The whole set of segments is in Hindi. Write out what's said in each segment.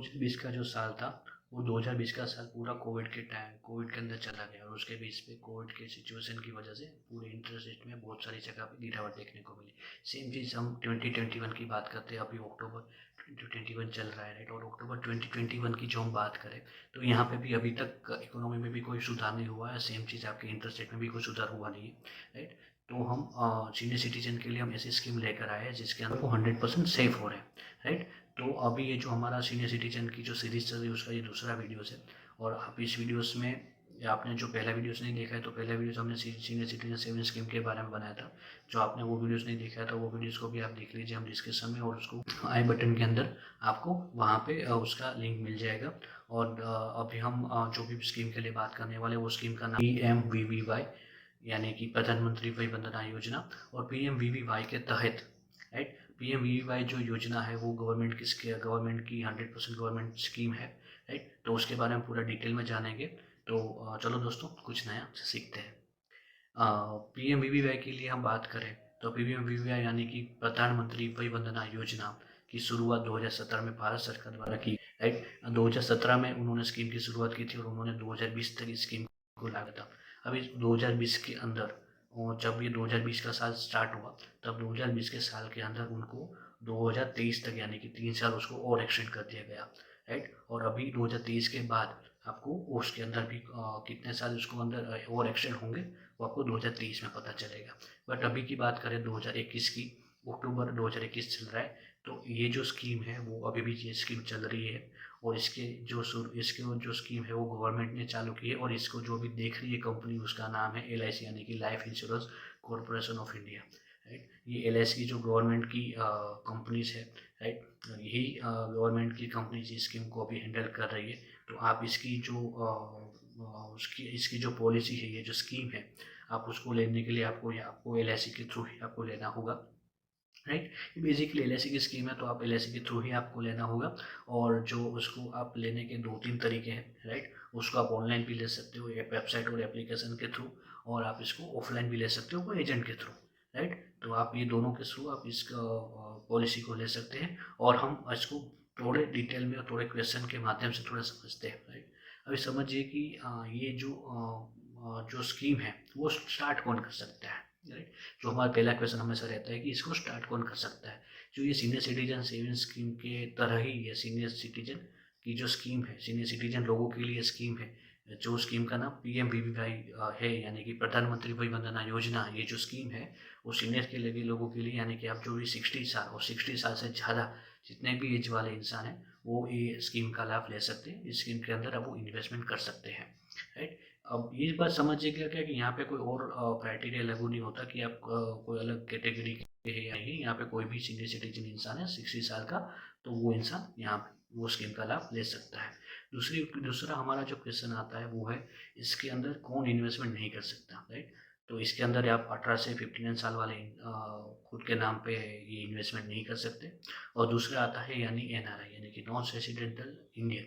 2020 का जो साल था, वो 2020 का साल पूरा कोविड के अंदर चला गया और उसके बीच पे कोविड के सिचुएशन की वजह से पूरे इंटरेस्ट रेट में बहुत सारी जगह पे गिरावट देखने को मिली। सेम चीज़ हम 2021 की बात करते हैं, अभी अक्टूबर 2021 चल रहा है, राइट। और अक्टूबर 2021 की जो हम बात करें तो यहाँ पे भी अभी तक इकोनॉमी में भी कोई सुधार नहीं हुआ है। सेम चीज़ आपके इंटरेस्ट रेट में भी कोई सुधार हुआ नहीं है, राइट। तो हम सीनियर सिटीजन के लिए हम ऐसी स्कीम लेकर आए हैं जिसके अंदर वो 100% सेफ हो रहे हैं, राइट। तो अभी ये जो हमारा सीनियर सिटीजन की जो सीरीज चल रही है उसका ये दूसरा वीडियोस है। और आप इस वीडियोस में, या आपने जो पहला वीडियोस नहीं देखा है तो पहला वीडियोस हमने सीनियर सिटीजन सेविंग स्कीम के बारे में बनाया था। जो आपने वो वीडियोस नहीं देखा है तो वो वीडियोस को भी आप देख लीजिए हम डिस्क्रिप्शन में, और उसको आई बटन के अंदर आपको वहाँ पे उसका लिंक मिल जाएगा। और अभी हम जो भी स्कीम के लिए बात करने वाले वो स्कीम का नाम PMVVY, यानी कि प्रधानमंत्री वय वंदना योजना। और PMVVY के तहत, राइट, PMVVY जो योजना है वो गवर्नमेंट की 100% गवर्नमेंट स्कीम है, राइट। तो उसके बारे में पूरा डिटेल में जानेंगे। तो चलो दोस्तों, कुछ नया सीखते हैं। PMVVY के लिए हम बात करें तो PMVVY यानी कि प्रधानमंत्री वय वंदना योजना की शुरुआत 2017 में भारत सरकार द्वारा की, राइट। 2017 में उन्होंने स्कीम की शुरुआत की थी और उन्होंने 2020 तक इस स्कीम को लागू था। अभी 2020 के अंदर, और जब ये 2020 का साल स्टार्ट हुआ तब 2020 के साल के अंदर उनको 2023 तक, यानी कि 3 साल उसको और एक्सटेंड कर दिया गया, राइट। और अभी 2023 के बाद आपको उसके अंदर भी कितने साल उसको अंदर और एक्सटेंड होंगे वो आपको 2023 में पता चलेगा। बट अभी की बात करें 2021 की, अक्टूबर 2021 चल रहा है, तो ये जो स्कीम है वो अभी भी ये स्कीम चल रही है। और इसके जो स्कीम है वो गवर्नमेंट ने चालू की है, और इसको जो भी देख रही है कंपनी उसका नाम है LIC, यानी कि life insurance corporation of India, right. ये LIC की जो गवर्नमेंट की कंपनीज है, राइट, यही गवर्नमेंट की कंपनीज इस स्कीम को अभी हैंडल कर रही है। तो आप इसकी जो पॉलिसी है, ये जो स्कीम है, आप उसको लेने के लिए आपको LIC के थ्रू ही आपको लेना होगा, राइट। बेसिकली LIC की स्कीम है तो आप LIC के थ्रू ही आपको लेना होगा। और जो उसको आप लेने के 2-3 तरीके हैं, राइट। उसको आप ऑनलाइन भी ले सकते हो, वेबसाइट और एप्लीकेशन के थ्रू, और आप इसको ऑफलाइन भी ले सकते हो कोई एजेंट के थ्रू, राइट। तो आप ये दोनों के थ्रू आप इस पॉलिसी को ले सकते हैं। और हम इसको थोड़े डिटेल में और थोड़े क्वेश्चन के माध्यम से थोड़ा समझते हैं, राइट। अभी समझिए कि ये जो स्कीम है वो स्टार्ट कौन कर सकता है, राइट। जो हमारा पहला क्वेश्चन हमेशा रहता है कि इसको स्टार्ट कौन कर सकता है। जो ये सीनियर सिटीजन सेविंग स्कीम के तरह ही है, सीनियर सिटीजन की जो स्कीम है, सीनियर सिटीजन लोगों के लिए स्कीम है। जो स्कीम का नाम PMVVY है, यानी कि प्रधानमंत्री वय वंदना योजना। ये जो स्कीम है वो सीनियर के लिए लोगों के लिए, यानी कि आप जो भी 60 साल और 60 साल से ज़्यादा जितने भी एज वाले इंसान हैं वो ये स्कीम का लाभ ले सकते हैं। इस स्कीम के अंदर अब वो इन्वेस्टमेंट कर सकते हैं, राइट। अब ये बात समझिए क्या कि यहाँ पे कोई और क्राइटेरिया लागू नहीं होता कि आप कोई अलग कैटेगरी के हैं या नहीं। यहाँ पे कोई भी सीनियर सिटीजन इंसान है 60 साल का, तो वो इंसान यहाँ पे वो स्कीम का लाभ ले सकता है। दूसरा हमारा जो क्वेश्चन आता है वो है इसके अंदर कौन इन्वेस्टमेंट नहीं कर सकता, राइट। तो इसके अंदर आप 18 से 59 साल वाले खुद के नाम पे ये इन्वेस्टमेंट नहीं कर सकते। और दूसरा आता है यानी NRI, यानी कि नॉन रेसिडेंटल इंडियन।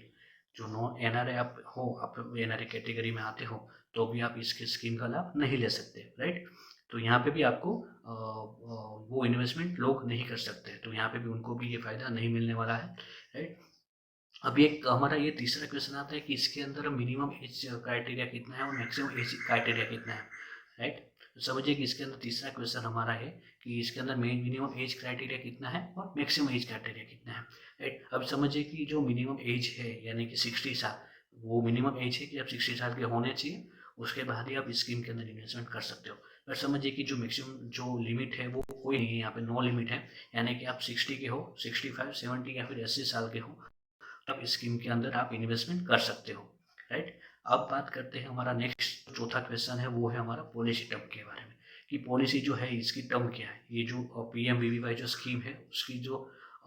जो नॉन NRI आप हो, आप NRI कैटेगरी में आते हो, तो भी आप इसके स्कीम का लाभ नहीं ले सकते, राइट। तो यहाँ पे भी आपको वो इन्वेस्टमेंट लोग नहीं कर सकते, तो यहाँ पे भी उनको भी ये फ़ायदा नहीं मिलने वाला है, राइट। अभी एक हमारा ये तीसरा क्वेश्चन आता है कि इसके अंदर मिनिमम एज क्राइटेरिया कितना है और मैक्सिमम एज क्राइटेरिया कितना है, राइट। तो समझिए कि इसके अंदर तीसरा क्वेश्चन हमारा है कि इसके अंदर मिनिमम एज क्राइटेरिया कितना है और मैक्सिमम एज क्राइटेरिया कितना है, राइट। अब समझिए कि जो मिनिमम एज है यानी कि 60 साल, वो मिनिमम एज है कि आप 60 साल के होने चाहिए, उसके बाद ही आप इस स्कीम के अंदर इन्वेस्टमेंट कर सकते हो। पर समझिए कि जो मैक्सिमम जो लिमिट है वो कोई नहीं है, यहाँ पे नो लिमिट है, यानी कि आप 60 के हो, 65, 70 या फिर 80 साल के हो, तब इस स्कीम के अंदर आप इन्वेस्टमेंट कर सकते हो, राइट। अब बात करते हैं, हमारा नेक्स्ट चौथा क्वेश्चन है वो है हमारा पॉलिसी टर्म के बारे में, कि पॉलिसी जो है इसकी टर्म क्या है। ये जो PMVVY जो स्कीम है उसकी जो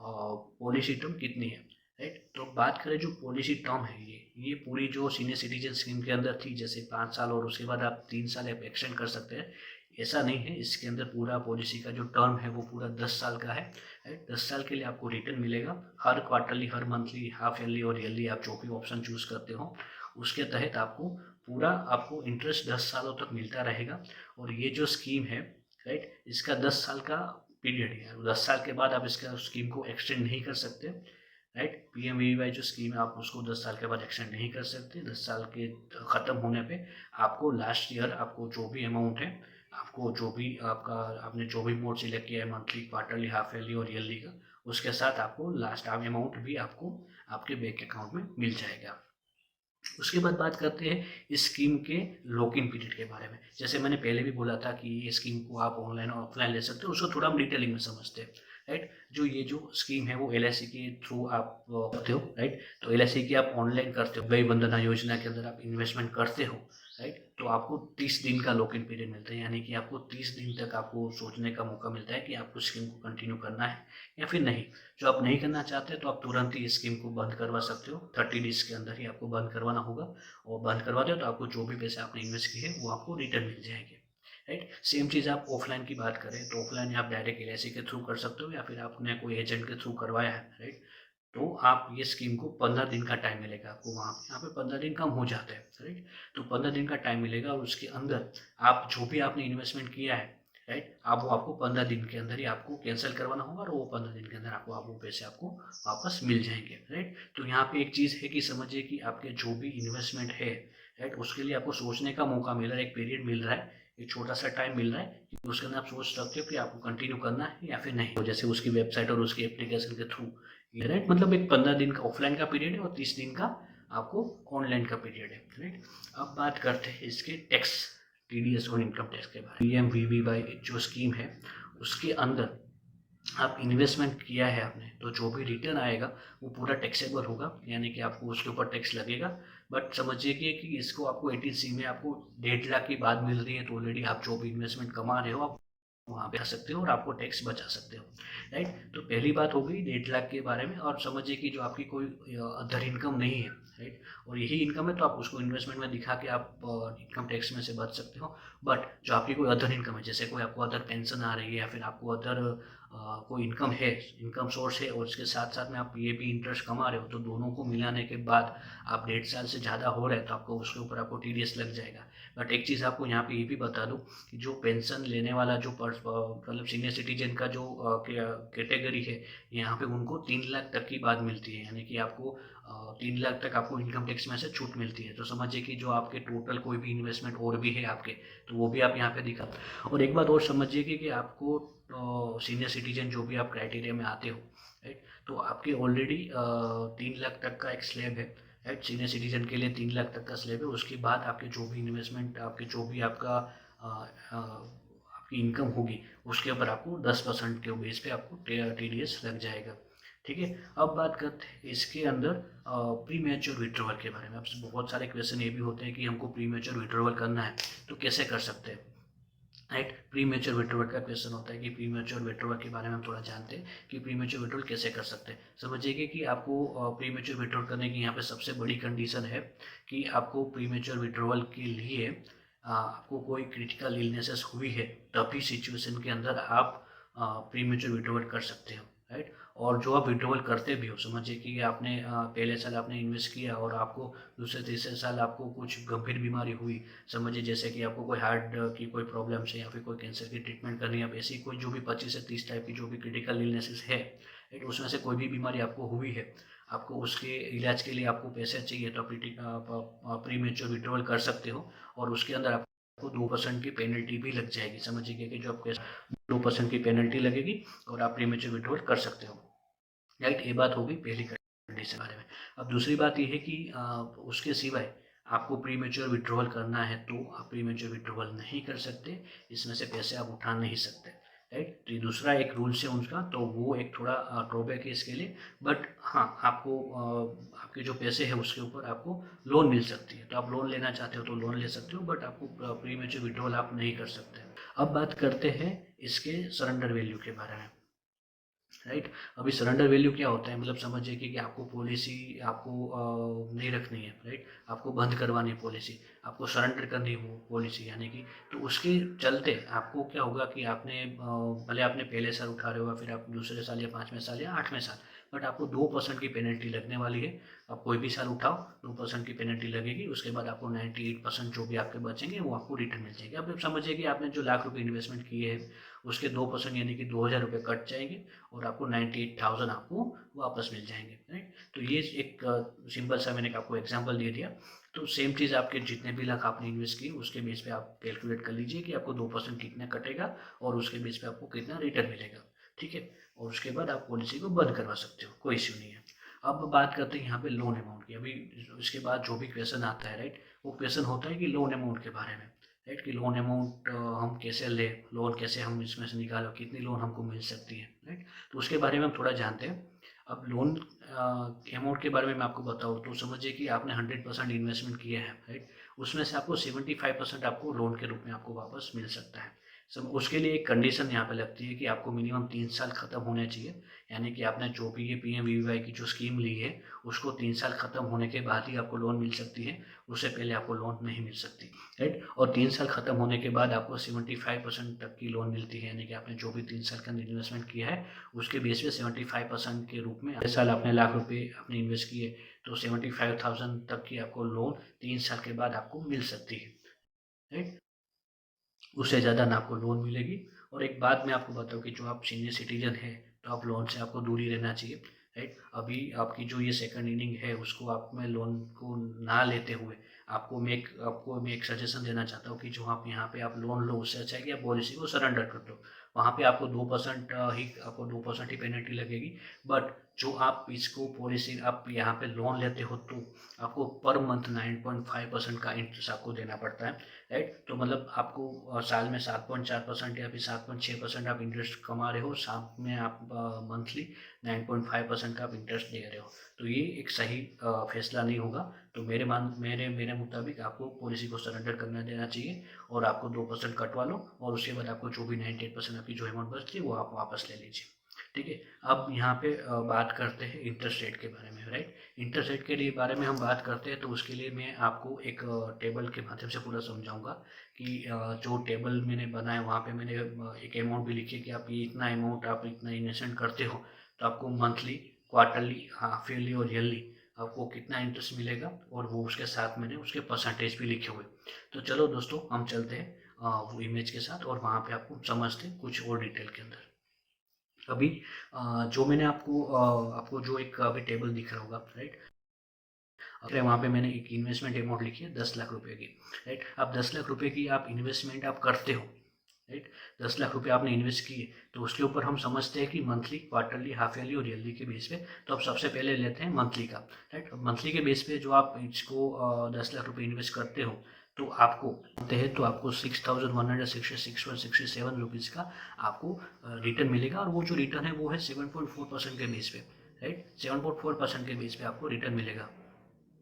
पॉलिसी टर्म कितनी है, राइट। तो बात करें जो पॉलिसी टर्म है, ये पूरी जो सीनियर सिटीजन स्कीम के अंदर थी, जैसे 5 साल और उसके बाद आप 3 साल आप एक्सटेंड कर सकते हैं, ऐसा नहीं है। इसके अंदर पूरा पॉलिसी का जो टर्म है वो पूरा 10 साल का है, राइट। 10 साल के लिए आपको रिटर्न मिलेगा हर क्वार्टरली, हर मंथली, हाफ ईयरली और ईयरली, आप जो भी ऑप्शन चूज करते हो उसके तहत आपको इंटरेस्ट 10 सालों तक मिलता रहेगा। और ये जो स्कीम है, राइट, इसका 10 साल का पीरियड है, 10 साल के बाद आप इसका स्कीम को एक्सटेंड नहीं कर सकते। राइट। पीएमवीवाई जो स्कीम है आप उसको 10 साल के बाद एक्सटेंड नहीं कर सकते। 10 साल के ख़त्म होने पे आपको लास्ट ईयर आपको जो भी अमाउंट है, आपको जो भी आपका आपने जो भी मोड सिलेक्ट किया है, मंथली, क्वार्टरली, हाफ ईयरली और ईयरली का, उसके साथ आपको लास्ट अमाउंट भी आपको आपके बैंक अकाउंट में मिल जाएगा। उसके बाद बात करते हैं इस स्कीम के लॉक इन पीरियड के बारे में। जैसे मैंने पहले भी बोला था कि ये स्कीम को आप ऑनलाइन और ऑफलाइन ले सकते हो, उसको थोड़ा हम डिटेलिंग में समझते हैं, राइट। जो स्कीम है वो एलआईसी के थ्रू आप करते हो, राइट। तो एलआईसी की आप ऑनलाइन करते हो, वय वंदना योजना के अंदर आप इन्वेस्टमेंट करते हो, राइट। तो आपको 30 दिन का लॉक इन पीरियड मिलता है, यानी कि आपको 30 दिन तक आपको सोचने का मौका मिलता है कि आपको स्कीम को कंटिन्यू करना है या फिर नहीं। जो आप नहीं करना चाहते तो आप तुरंत ही स्कीम को बंद करवा सकते हो। 30 डेज के अंदर ही आपको बंद करवाना होगा, और बंद करवा दो तो आपको जो भी पैसे आपने इन्वेस्ट किए वो आपको रिटर्न मिल जाएंगे, राइट। सेम चीज़ आप ऑफलाइन की बात करें तो ऑफलाइन आप डायरेक्ट एलआईसी के थ्रू कर सकते हो या फिर आपने कोई एजेंट के थ्रू करवाया है, राइट। तो आप ये स्कीम को 15 दिन का टाइम मिलेगा आपको वहाँ पे। यहाँ पे 15 दिन कम हो जाते हैं, राइट। तो 15 दिन का टाइम मिलेगा और उसके अंदर आप जो भी आपने इन्वेस्टमेंट किया है, राइट, आप वो आपको 15 दिन के अंदर ही आपको कैंसिल करवाना होगा और वो 15 दिन के अंदर आपको आप वो पैसे आपको वापस मिल जाएंगे, राइट। तो यहाँ पे एक चीज़ है कि समझिए कि आपके जो भी इन्वेस्टमेंट है, राइट, उसके लिए आपको सोचने का मौका मिल रहा है, एक पीरियड मिल रहा है, एक छोटा सा टाइम मिल रहा है कि उसके अंदर आप सोच सकते हो कि आपको कंटिन्यू करना है या फिर नहीं। तो जैसे उसकी वेबसाइट और उसकी एप्लीकेशन के थ्रू, राइट, मतलब एक 15 दिन का ऑफलाइन का पीरियड है और 30 दिन का आपको ऑनलाइन का पीरियड है, राइट। अब बात करते हैं इसके टैक्स, टीडीएस और इनकम टैक्स के बारे में। पीएमवीवीवाई जो स्कीम है उसके अंदर आप इन्वेस्टमेंट किया है आपने, तो जो भी रिटर्न आएगा वो पूरा टैक्सेबल होगा, यानी कि आपको उसके ऊपर टैक्स लगेगा। बट समझिए कि इसको आपको 18C में आपको 1.5 लाख की बात मिल रही है, तो ऑलरेडी आप जो भी इन्वेस्टमेंट कमा रहे हो आप वहाँ पे आ सकते हो और आपको टैक्स बचा सकते हो, राइट। तो पहली बात हो गई 1.5 लाख के बारे में। और समझिए कि जो आपकी कोई अदर इनकम नहीं है, राइट, और यही इनकम है तो आप उसको इन्वेस्टमेंट में दिखा के आप इनकम टैक्स में से बच सकते हो। बट जो आपकी कोई अदर इनकम है, जैसे कोई आपको अदर पेंशन आ रही है या फिर आपको अदर कोई इनकम है, इनकम सोर्स है, और उसके साथ साथ में आप ये भी इंटरेस्ट कमा रहे हो, तो दोनों को मिलाने के बाद आप 1.5 साल से ज़्यादा हो रहा है तो आपको उसके ऊपर आपको टीडीएस लग जाएगा। बट एक चीज़ आपको यहाँ पे ये भी बता दूँ कि जो पेंशन लेने वाला जो मतलब सीनियर सिटीजन का जो कैटेगरी है, यहाँ पे उनको 3 लाख तक की बात मिलती है, यानी कि आपको 3 लाख तक आपको इनकम टैक्स में से छूट मिलती है। तो समझिए कि जो आपके टोटल कोई भी इन्वेस्टमेंट और भी है आपके, तो वो भी आप यहाँ पे दिखा। और एक बात और समझिए कि आपको सीनियर सिटीजन जो भी आप क्राइटेरिया में आते हो, राइट, तो आपके ऑलरेडी 3 लाख तक का एक स्लैब है, राइट। सीनियर सिटीजन के लिए 3 लाख तक का स्लैब है। उसके बाद आपके जो भी इन्वेस्टमेंट, आपके जो भी आपका आपकी इनकम होगी उसके ऊपर आपको 10% के बेस पे आपको टीडीएस लग जाएगा, ठीक है। अब बात करते हैं इसके अंदर प्री मैच्योर विड्रॉवल के बारे में। आपसे बहुत सारे क्वेश्चन ये भी होते हैं कि हमको प्री मैच्योर विड्रॉवल करना है तो कैसे कर सकते हैं, राइट। प्री मैच्योर विड्रॉवल का क्वेश्चन होता है कि प्री मैच्योर विड्रॉवल के बारे में हम थोड़ा जानते हैं कि प्री मैच्योर विड्रॉवल कैसे कर सकते हैं। समझिए कि आपको प्री मैच्योर विड्रॉवल करने की यहाँ पे सबसे बड़ी कंडीशन है कि आपको प्री मैच्योर विड्रॉवल के लिए आपको कोई क्रिटिकल इलनेसेस हुई है, तभी सिचुएशन के अंदर आप प्री मैच्योर विड्रॉवल कर सकते हो, राइट। और जो आप विड्रॉवल करते भी हो, समझिए कि आपने पहले साल आपने इन्वेस्ट किया और आपको दूसरे तीसरे साल आपको कुछ गंभीर बीमारी हुई, समझिए जैसे कि आपको कोई हार्ट की कोई प्रॉब्लम है या फिर कोई कैंसर की ट्रीटमेंट करनी है, आप ऐसी कोई जो भी 25 से 30 टाइप की जो भी क्रिटिकल इलनेसेस है, राइट, उसमें से कोई भी बीमारी आपको हुई है, आपको उसके इलाज के लिए आपको पैसे चाहिए, तो आप प्री मैच्योर विड्रॉवल कर सकते हो। और उसके अंदर आपको 2% की पेनल्टी भी लग जाएगी। समझिए कि जो आपके 2% की पेनल्टी लगेगी और आप प्री मैच्योर विड्रॉवल कर सकते हो, राइट। ये बात होगी पहली कंडीशन के बारे में। अब दूसरी बात ये है कि उसके सिवाय आपको प्री मैच्योर विड्रॉवल करना है तो आप प्री मैच्योर विड्रॉवल नहीं कर सकते, इसमें से पैसे आप उठा नहीं सकते, राइट। तो ये दूसरा एक रूल्स है उनका, तो वो एक थोड़ा ड्रॉबैक है इसके लिए। बट हाँ, आपको आपके जो पैसे हैं उसके ऊपर आपको लोन मिल सकती है, तो आप लोन लेना चाहते हो तो लोन ले सकते हो, बट आपको प्री मैच्योर विड्रॉवल आप नहीं कर सकते। अब बात करते हैं इसके सरेंडर वैल्यू के बारे में, राइट। अभी सरेंडर वैल्यू क्या होता है, मतलब समझिए कि आपको पॉलिसी आपको नहीं रखनी है, राइट, आपको बंद करवानी है पॉलिसी, आपको सरेंडर करनी है वो पॉलिसी, यानी कि तो उसके चलते आपको क्या होगा कि आपने भले आपने पहले साल उठा रहे हो, फिर आप दूसरे साल या 5वें साल या 8वें साल, बट आपको 2% की पेनल्टी लगने वाली है। आप कोई भी साल उठाओ 2% की पेनल्टी लगेगी, उसके बाद आपको 98% जो भी आपके बचेंगे वो आपको रिटर्न मिल जाएंगे। अब समझिए कि आपने जो लाख रुपये इन्वेस्टमेंट किए हैं उसके 2% यानी कि 2000 रुपये कट जाएंगे और आपको 98,000 आपको वापस मिल जाएंगे, राइट। तो ये एक सिंपल सा मैंने आपको एग्जाम्पल दे दिया। तो सेम चीज़ आपके जितने भी लाख आपने इन्वेस्ट किए उसके बेस पे आप कैलकुलेट कर लीजिए कि आपको 2% कितना कटेगा और उसके बेस पे आपको कितना रिटर्न मिलेगा, ठीक है। और उसके बाद आप पॉलिसी को बंद करवा सकते हो, कोई इश्यू नहीं है। अब बात करते हैं यहाँ पे लोन अमाउंट की। अभी इसके बाद जो भी क्वेश्चन आता है, राइट, वो क्वेश्चन होता है कि लोन अमाउंट के बारे में, राइट, कि लोन अमाउंट हम कैसे लें, लोन कैसे हम इसमें से निकालो, कितनी लोन हमको मिल सकती है, राइट। तो उसके बारे में हम थोड़ा जानते हैं। अब लोन अमाउंट के बारे में मैं आपको बताऊँ तो समझिए कि आपने 100% इन्वेस्टमेंट किया है, राइट, उसमें से आपको 75% आपको लोन के रूप में आपको वापस मिल सकता है। सब उसके लिए एक कंडीशन यहाँ पे लगती है कि आपको मिनिमम 3 साल ख़त्म होने चाहिए, यानी कि आपने जो भी ये PMVY की जो स्कीम ली है उसको 3 साल ख़त्म होने के बाद ही आपको लोन मिल सकती है, उससे पहले आपको लोन नहीं मिल सकती, राइट। और 3 साल ख़त्म होने के बाद आपको 75% तक की लोन मिलती है, यानी कि आपने जो भी 3 साल का इन्वेस्टमेंट किया है उसके बेस पे 75% के रूप में, इस साल आपने लाख रुपये आपने इन्वेस्ट किए तो 75,000 तक की आपको लोन 3 साल के बाद आपको मिल सकती है, राइट। उससे ज़्यादा ना आपको लोन मिलेगी। और एक बात मैं आपको बताऊँ कि जो आप सीनियर सिटीजन है तो आप लोन से आपको दूर ही रहना चाहिए, राइट। अभी आपकी जो ये सेकंड इनिंग है उसको आप में लोन को ना लेते हुए आपको मैं एक सजेशन देना चाहता हूँ कि जो आप यहाँ पे आप लोन लो उससे अच्छा है कि आप पॉलिसी को सरेंडर कर दो। वहाँ पे आपको 2% ही पेनल्टी लगेगी। बट जो आप इसको पॉलिसी आप यहाँ पे लोन लेते हो तो आपको पर मंथ 9.5% का इंटरेस्ट आपको देना पड़ता है, राइट। तो मतलब आपको साल में 7.4% या फिर 7.6% आप इंटरेस्ट कमा रहे हो, साथ में आप मंथली 9.5% का आप इंटरेस्ट दे रहे हो। तो ये एक सही फैसला नहीं होगा। तो मेरे मुताबिक आपको पॉलिसी को सरेंडर करना देना चाहिए और आपको 2% कटवा लो और उसके बाद आपको जो भी 98% आपकी जो अमाउंट बचती है वो आप वापस ले लीजिए, ठीक है। अब यहाँ पे बात करते हैं इंटरेस्ट रेट के बारे में, राइट। इंटरेस्ट रेट के लिए बारे में हम बात करते हैं तो उसके लिए मैं आपको एक टेबल के माध्यम से पूरा समझाऊंगा कि जो टेबल मैंने बनाया वहाँ पे मैंने एक अमाउंट भी लिखी है कि आप ये इतना अमाउंट आप इतना इन्वेस्टमेंट करते हो तो आपको मंथली, क्वार्टरली, हाफ ईयरली और ईयरली आपको कितना इंटरेस्ट मिलेगा और वो उसके साथ मैंने उसके परसेंटेज भी लिखे हुए। तो चलो दोस्तों हम चलते हैं वो इमेज के साथ और वहाँ पे आपको समझते हैं कुछ और डिटेल के अंदर। अभी जो मैंने आपको जो एक अभी टेबल दिख रहा होगा, राइट, वहाँ पे मैंने एक इन्वेस्टमेंट अमाउंट लिखी है 10 लाख रुपए की, राइट। अब 10 लाख रुपए की आप इन्वेस्टमेंट आप करते हो, राइट। 10 लाख रुपए आपने इन्वेस्ट किए तो उसके ऊपर हम समझते हैं कि मंथली, क्वार्टरली, हाफ ईयरली और ईयरली के बेस पे। तो आप सबसे पहले लेते हैं मंथली का, राइट। मंथली के बेस पे जो आप इसको 10 लाख रुपए इन्वेस्ट करते हो तो आपको तो आपको 6,166.67 रुपीज़ का आपको रिटर्न मिलेगा। और वो जो रिटर्न है वो है 7.4% के बेस पे, राइट। 7.4% के बेस पे आपको रिटर्न मिलेगा।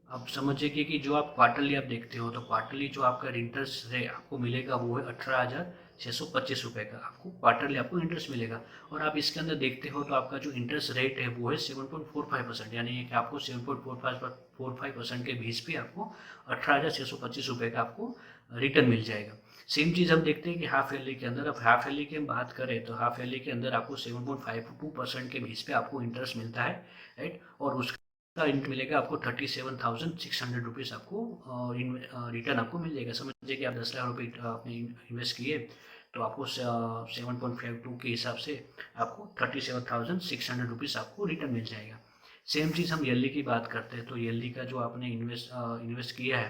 अब समझिए कि जो आप क्वार्टरली आप देखते हो तो क्वार्टरली जो आपका इंटरेस्ट है आपको मिलेगा वो है 18,625 रुपये का आपको क्वार्टरली आपको इंटरेस्ट मिलेगा। और आप इसके अंदर देखते हो तो आपका जो इंटरेस्ट रेट है वो है 7.45%, यानी कि आपको 7.45% के बेस पे आपको 18,625 रुपये का आपको रिटर्न मिल जाएगा। सेम चीज़ हम देखते हैं कि हाफ ईयरली के अंदर। अब हाफ ईयरली की हम बात करें तो हाफ ईयरली के अंदर आपको 7.52% के बेस पे आपको इंटरेस्ट मिलता है, राइट। और उसका इंट मिलेगा आपको 37,600 रुपीज़ आपको रिटर्न आपको मिल जाएगा। समझिए कि आप 10 लाख रुपये आपने इन्वेस्ट किए तो आपको 7.52 के हिसाब से आपको 37,600 रुपीज़ आपको रिटर्न मिल जाएगा। सेम चीज़ हम ईयरली की बात करते हैं तो ईयरली का जो आपने इन्वेस्ट किया है,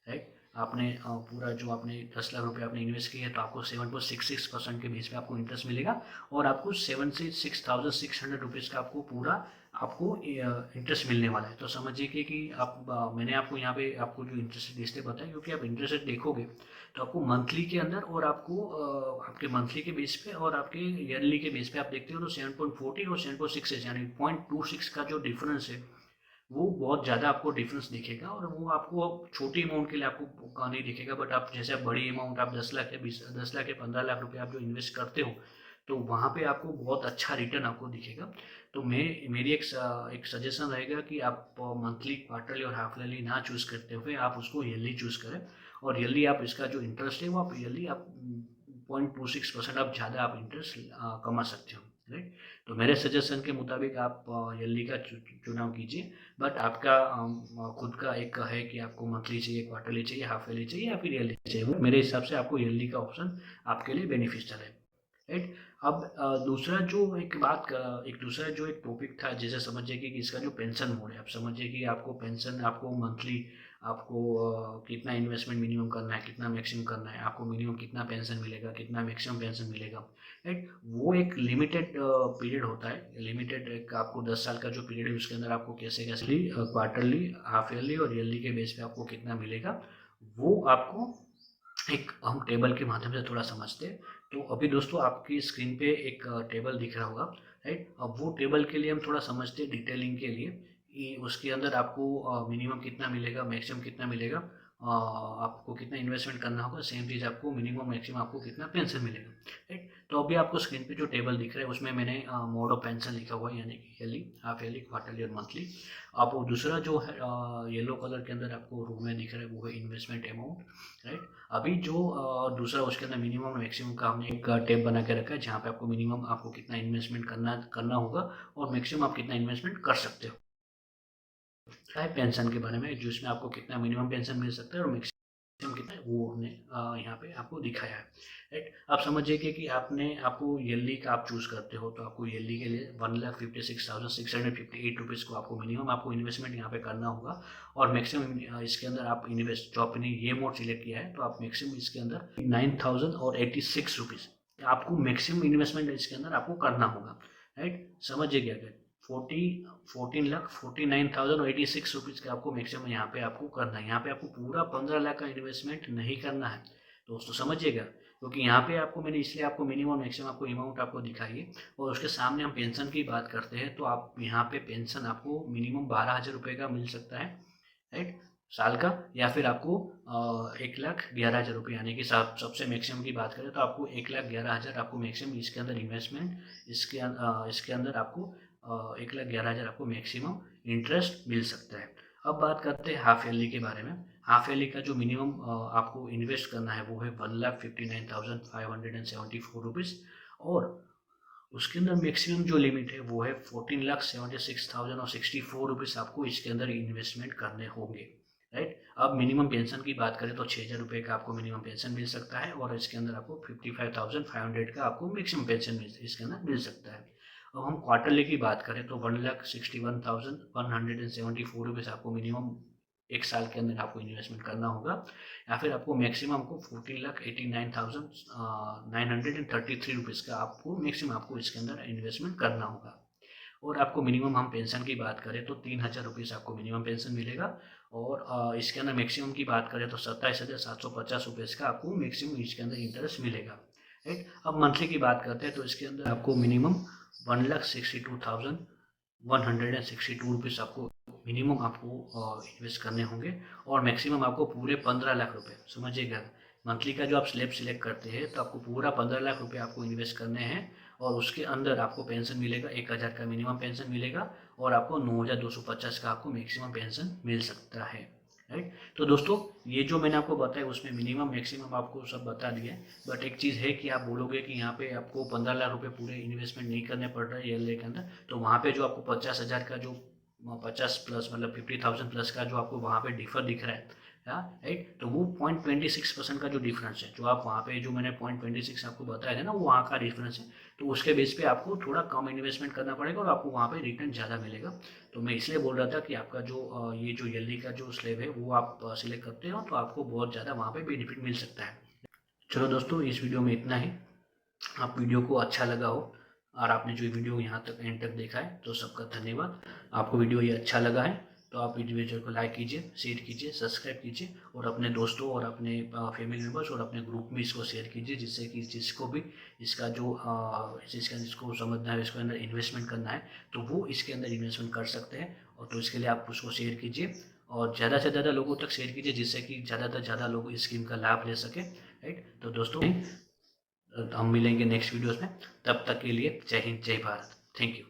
राइट, आपने पूरा जो आपने 10 लाख रुपये आपने इन्वेस्ट किया है तो आपको 7.66% के बेस पे आपको इंटरेस्ट मिलेगा और आपको 76,600 रुपीज़ का आपको पूरा आपको इंटरेस्ट मिलने वाला है। तो समझिए कि आप मैंने आपको यहाँ पे आपको जो इंटरेस्ट रेट इसलिए बताया क्योंकि आप इंटरेस्ट रेट देखोगे तो आपको मंथली के अंदर और आपको आपके मंथली के बेस पे और आपके ईयरली के बेस पे आप देखते हो तो 7.40 और 7.66 यानी 0.26 का जो डिफरेंस है वो बहुत ज़्यादा आपको डिफरेंस दिखेगा। और वो आपको छोटी अमाउंट के लिए आपको नहीं दिखेगा, बट आप जैसे आप बड़ी अमाउंट आप 10 लाख या 10 लाख या 15 लाख रुपए आप जो इन्वेस्ट करते हो तो वहाँ पे आपको बहुत अच्छा रिटर्न आपको दिखेगा। तो मेरी एक सजेशन रहेगा कि आप मंथली, क्वार्टरली और हाफ ईयरली ना चूज़ करते हुए आप उसको ईयरली चूज़ करें। और ईयरली आप इसका जो इंटरेस्ट है वो आप ईयरली आप 0.26% आप ज़्यादा आप इंटरेस्ट कमा सकते हो, राइट। तो मेरे सजेशन के मुताबिक आप ईयरली का चुनाव कीजिए, बट आपका खुद का एक है कि आपको मंथली चाहिए, क्वार्टरली चाहिए, हाफ ईयरली चाहिए या फिर ईयरली चाहिए। वो मेरे हिसाब से आपको ईयरली का ऑप्शन आपके लिए बेनिफिशियल है, राइट। अब दूसरा जो एक दूसरा जो एक टॉपिक था, जैसे समझिए कि इसका जो पेंशन मोड है, आप समझिए कि आपको पेंशन, आपको मंथली आपको कितना इन्वेस्टमेंट मिनिमम करना है, कितना मैक्सिमम करना है, आपको मिनिमम कितना पेंशन मिलेगा, कितना मैक्सिमम पेंशन मिलेगा, राइट। वो एक लिमिटेड पीरियड होता है, लिमिटेड एक आपको 10 साल का जो पीरियड है उसके अंदर आपको कैसे कैसे क्वार्टरली, हाफ ईयरली और ईयरली के बेस पे आपको कितना मिलेगा, वो आपको एक हम टेबल के माध्यम से थोड़ा समझते हैं। तो अभी दोस्तों आपकी स्क्रीन पे एक टेबल दिख रहा होगा, राइट। अब वो टेबल के लिए हम थोड़ा समझते हैं डिटेलिंग के लिए कि उसके अंदर आपको मिनिमम कितना मिलेगा, मैक्सिमम कितना मिलेगा, आपको कितना इन्वेस्टमेंट करना होगा, सेम चीज़ आपको मिनिमम मैक्सिमम आपको कितना पेंशन मिलेगा, राइट। तो अभी आपको स्क्रीन पे जो टेबल दिख रहा है उसमें मैंने मोड ऑफ पेंशन लिखा हुआ है, यानी कि ईयरली, हाफ ईयरली, क्वार्टरली और मंथली। आप वो दूसरा जो है येलो कलर के अंदर आपको रो में दिख रहा है वो है इन्वेस्टमेंट अमाउंट, राइट। अभी जो दूसरा उसके अंदर मिनिमम और मैक्सिमम का हमने एक टैब बना के रखा है, जहाँ पे आपको मिनिमम आपको कितना इन्वेस्टमेंट करना होगा और मैक्सिमम आप कितना इन्वेस्टमेंट कर सकते हो, है पेंशन के बारे में, जिसमें आपको कितना मिनिमम पेंशन मिल सकता है और मैक्सिमम कितना है वो हमने यहाँ पे आपको दिखाया है, राइट। आप समझिए कि आपको ईयरली का आप चूज़ करते हो, तो आपको ईयरली के लिए 1,56,658 रुपीज़ को आपको मिनिमम आपको इन्वेस्टमेंट यहाँ पे करना होगा और मैक्सिमम इसके अंदर आप इन्वेस्ट, जो आपने ये मोड सिलेक्ट किया है तो आप मैक्सिमम इसके अंदर 9,086 रुपीज़ आपको मैक्सिमम इन्वेस्टमेंट इसके अंदर आपको करना होगा, राइट। समझिए क्या 14,49,086 रुपीज़ का आपको मैक्सिमम यहाँ पे आपको करना है। यहाँ पे आपको पूरा 15 लाख का इन्वेस्टमेंट नहीं करना है दोस्तों, समझिएगा, क्योंकि यहाँ पे आपको मैंने इसलिए आपको मिनिमम मैक्सिमम आपको अमाउंट आपको दिखाई है। और उसके सामने हम पेंशन की बात करते हैं तो आप यहाँ पे पेंशन आपको मिनिमम 12,000 रुपये का मिल सकता है, राइट, साल का, या फिर आपको 1,11,000 रुपये, यानी कि सबसे मैक्सिमम की बात करें तो आपको 1,11,000 आपको मैक्सिमम इसके अंदर इन्वेस्टमेंट, इसके अंदर आपको 1,11,000 आपको मैक्सिमम इंटरेस्ट मिल सकता है। अब बात करते हैं हाफ ईयरली के बारे में। हाफ ईयरली का जो मिनिमम आपको इन्वेस्ट करना है वो है 1,59,574 रुपीज़ और उसके अंदर मैक्सिमम जो लिमिट है वो है 14,76,064 रुपीज़ आपको इसके अंदर इन्वेस्टमेंट करने होंगे, राइट। अब मिनिमम पेंशन की बात करें तो 6,000 रुपये का आपको मिनिमम पेंशन मिल सकता है और इसके अंदर आपको 55,500 का आपको मैक्सिमम पेंशन इसके अंदर मिल सकता है। अब हम क्वार्टरली की बात करें तो 1,61,174 रुपीज़ आपको मिनिमम एक साल के अंदर आपको इन्वेस्टमेंट करना होगा, या फिर आपको मैक्सिमम को 14,89,933 रुपीज़ का आपको मैक्सिमम आपको इसके अंदर इन्वेस्टमेंट करना होगा। और आपको मिनिमम हम पेंशन की बात करें तो 3,000 रुपीज़ आपको मिनिमम पेंशन मिलेगा और इसके अंदर मैक्सिमम की बात करें तो 27,750 रुपीज़ का आपको मैक्सिमम इसके अंदर इंटरेस्ट मिलेगा, राइट। अब मंथली की बात करते हैं तो इसके अंदर आपको मिनिमम 1,62,162 रुपीज़ आपको मिनिमम आपको इन्वेस्ट करने होंगे और मैक्सिमम आपको पूरे 15 लाख रुपए, समझिएगा, मंथली का जो आप स्लैब सिलेक्ट करते हैं तो आपको पूरा 15 लाख रुपए आपको इन्वेस्ट करने हैं और उसके अंदर आपको पेंशन मिलेगा, 1,000 का मिनिमम पेंशन मिलेगा और आपको 9,250 का आपको मैक्सिमम पेंशन मिल सकता है, राइट। तो दोस्तों ये जो मैंने आपको बताया उसमें मिनिमम मैक्सिमम आपको सब बता दिया है, बट एक चीज़ है कि आप बोलोगे कि यहाँ पे आपको 15 लाख रुपए पूरे इन्वेस्टमेंट नहीं करने पड़ रहे हैं ईयरली के अंदर, तो वहाँ पे जो आपको 50,000 का जो 50 प्लस मतलब 50,000 प्लस का जो आपको वहाँ पे डिफर दिख रहा है, राइट, तो वो 0.26% का जो डिफरेंस है, जो आप वहाँ पे जो मैंने 0.26 आपको बताया था ना, वो वहाँ का डिफरेंस है। तो उसके बेस पे आपको थोड़ा कम इन्वेस्टमेंट करना पड़ेगा और आपको वहाँ पे रिटर्न ज़्यादा मिलेगा। तो मैं इसलिए बोल रहा था कि आपका जो ये जो ईयरली का जो स्लैब है वो आप सिलेक्ट करते हो तो आपको बहुत ज़्यादा वहाँ पे बेनिफिट मिल सकता है। चलो दोस्तों इस वीडियो में इतना ही। आप वीडियो को अच्छा लगा हो और आपने जो वीडियो यहाँ तक एंड तक देखा है तो सबका धन्यवाद। आपको वीडियो ये अच्छा लगा है तो आप वीडियो को लाइक कीजिए, शेयर कीजिए, सब्सक्राइब कीजिए और अपने दोस्तों और अपने फैमिली मेम्बर्स और अपने ग्रुप में इसको शेयर कीजिए, जिससे कि जिसको भी इसका जो जिसको समझना है, इसके अंदर इन्वेस्टमेंट करना है तो वो इसके अंदर इन्वेस्टमेंट कर सकते हैं। और तो इसके लिए आप उसको शेयर कीजिए और ज़्यादा से ज़्यादा लोगों तक शेयर कीजिए, जिससे कि ज़्यादा से ज़्यादा लोग इस स्कीम का लाभ ले सकें, राइट। तो दोस्तों हम मिलेंगे नेक्स्ट वीडियोस में, तब तक के लिए जय हिंद, जय भारत, थैंक यू।